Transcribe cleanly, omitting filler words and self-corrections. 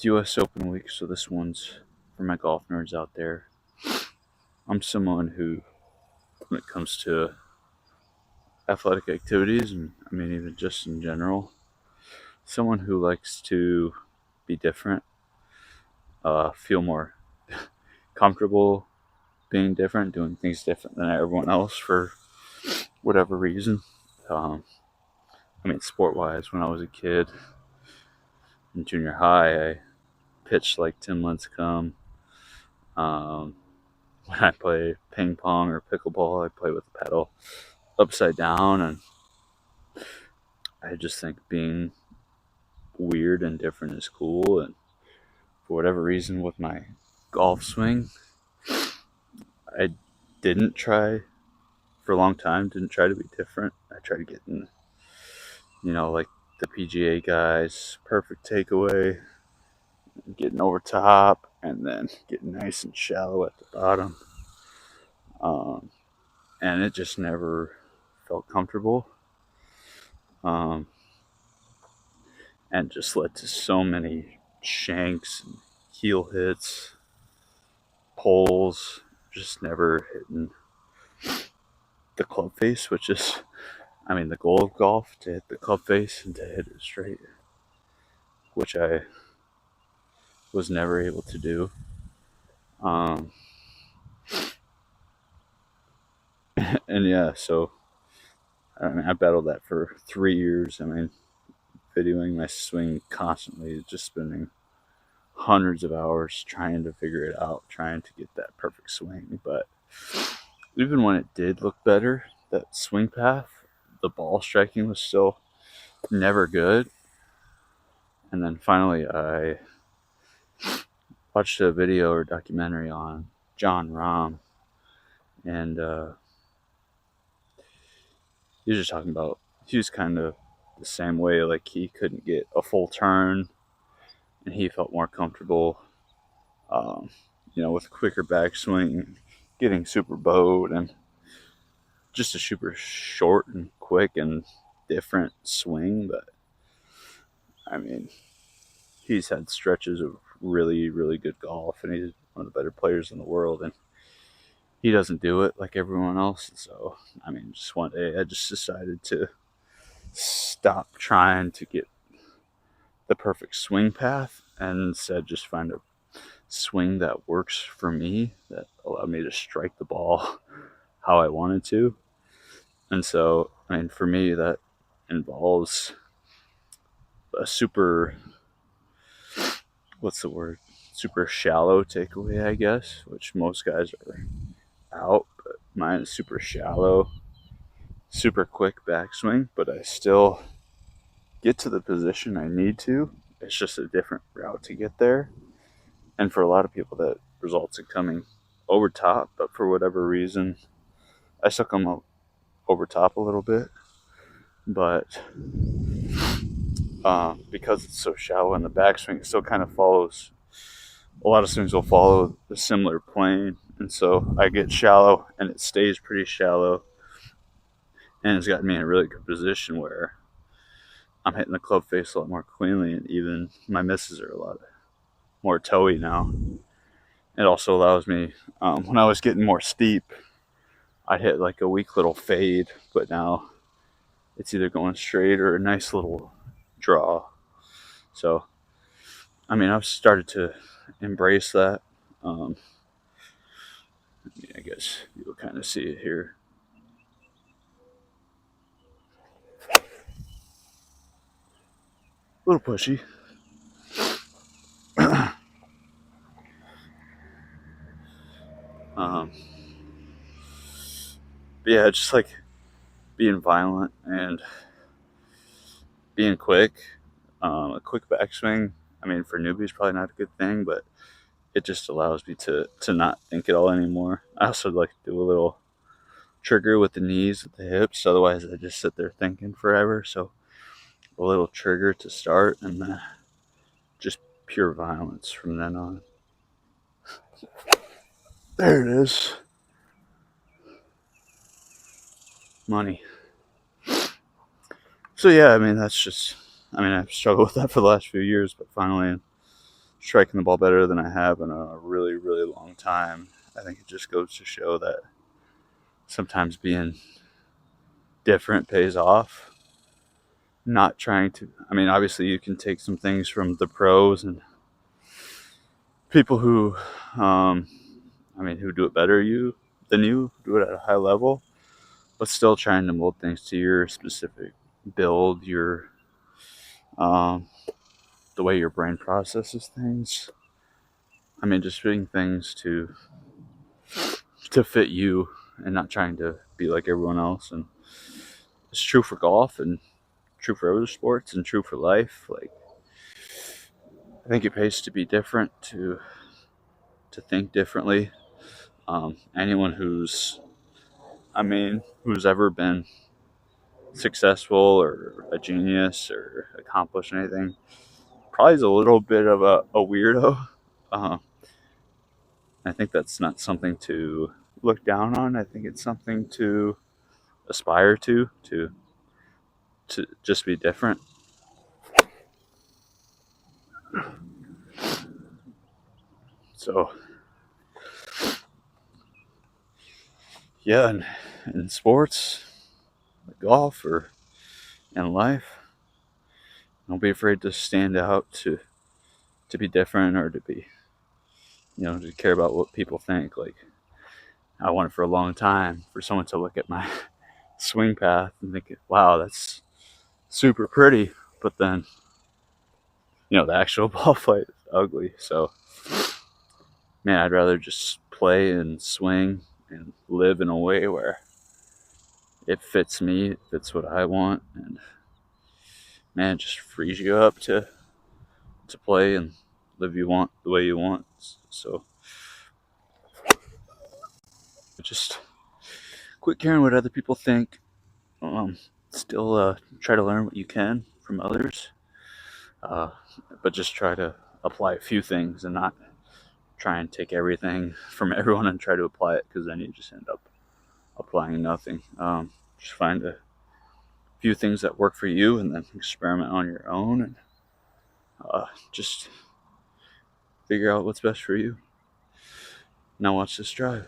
It's US Open week, so this one's for my golf nerds out there. I'm someone who, when it comes to athletic activities, and I mean, even just in general, someone who likes to be different, feel more comfortable being different, doing things different than everyone else for whatever reason. Um, Sport wise, when I was a kid in junior high, I pitched like Tim Lincecum. Um, when I play ping pong or pickleball, I play with the paddle upside down, and I just think being weird and different is cool. And for whatever reason, with my golf swing, I didn't try for a long time. Didn't try to be different. I tried to get in, like the PGA guys, perfect takeaway, getting over top, and then getting nice and shallow at the bottom. Um, and it just never felt comfortable. Um, and just led to so many shanks and heel hits, poles, just never hitting the club face, which is, the goal of golf, to hit the club face and to hit it straight, which I was never able to do. Um, and yeah, so I battled that for 3 years. Videoing my swing constantly, just spending hundreds of hours trying to figure it out, trying to get that perfect swing. But even when it did look better, that swing path, the ball striking was still never good. And then finally, I watched a video or documentary on Jon Rahm, and he was just talking about, he was kind of the same way. Like, he couldn't get a full turn, and he felt more comfortable, with a quicker backswing, getting super bowed, and just a super short and quick and different swing. But he's had stretches of really, really good golf, and he's one of the better players in the world, and he doesn't do it like everyone else. And so, just one day I just decided to stop trying to get the perfect swing path and instead just find a swing that works for me, that allowed me to strike the ball how I wanted to. And so, for me, that involves a super, what's the word? Super shallow takeaway, I guess, which most guys are out, but mine is super shallow, super quick backswing, but I still get to the position I need to. It's just a different route to get there. And for a lot of people, that results in coming over top, but for whatever reason, I still come up over top a little bit. But because it's so shallow in the backswing, it still kind of follows. A lot of swings will follow a similar plane, and so I get shallow, and it stays pretty shallow, and it's gotten me in a really good position where I'm hitting the club face a lot more cleanly, and even my misses are a lot more toey now. It also allows me, when I was getting more steep, I'd hit like a weak little fade, but now it's either going straight or a nice little draw. So, I've started to embrace that. I guess you'll kind of see it here. A little pushy. um, but yeah, just like being violent and being quick. A quick backswing, for newbies, probably not a good thing, but it just allows me to not think it all anymore. I also like to do a little trigger with the knees, with the hips. Otherwise, I just sit there thinking forever. So a little trigger to start, and just pure violence from then on. There it is. Money. So yeah, that's just, I've struggled with that for the last few years, but finally in striking the ball better than I have in a really, really long time. I think it just goes to show that sometimes being different pays off. Not trying to, I mean, obviously you can take some things from the pros and people who, who do it better than you, do it at a high level, but still trying to mold things to your specific build, um, the way your brain processes things. I mean, just fitting things to fit you and not trying to be like everyone else. And it's true for golf and true for other sports and true for life. Like, I think it pays to be different, to think differently. Anyone who's ever been successful or a genius or accomplished anything probably is a little bit of a weirdo. Uh, I think that's not something to look down on. I think it's something to aspire to just be different. So yeah, in sports, like golf, or in life, don't be afraid to stand out, to be different, or to be, to care about what people think. Like, I wanted for a long time for someone to look at my swing path and think, wow, that's super pretty. But then, the actual ball flight is ugly. So, man, I'd rather just play and swing and live in a way where it fits me, it fits what I want, and man, it just frees you up to play and live you want the way you want. So just quit caring what other people think. Um, Still try to learn what you can from others, uh, but just try to apply a few things and not try and take everything from everyone and try to apply it, because then you just end up applying nothing. Just find a few things that work for you and then experiment on your own, and just figure out what's best for you. Now watch this drive.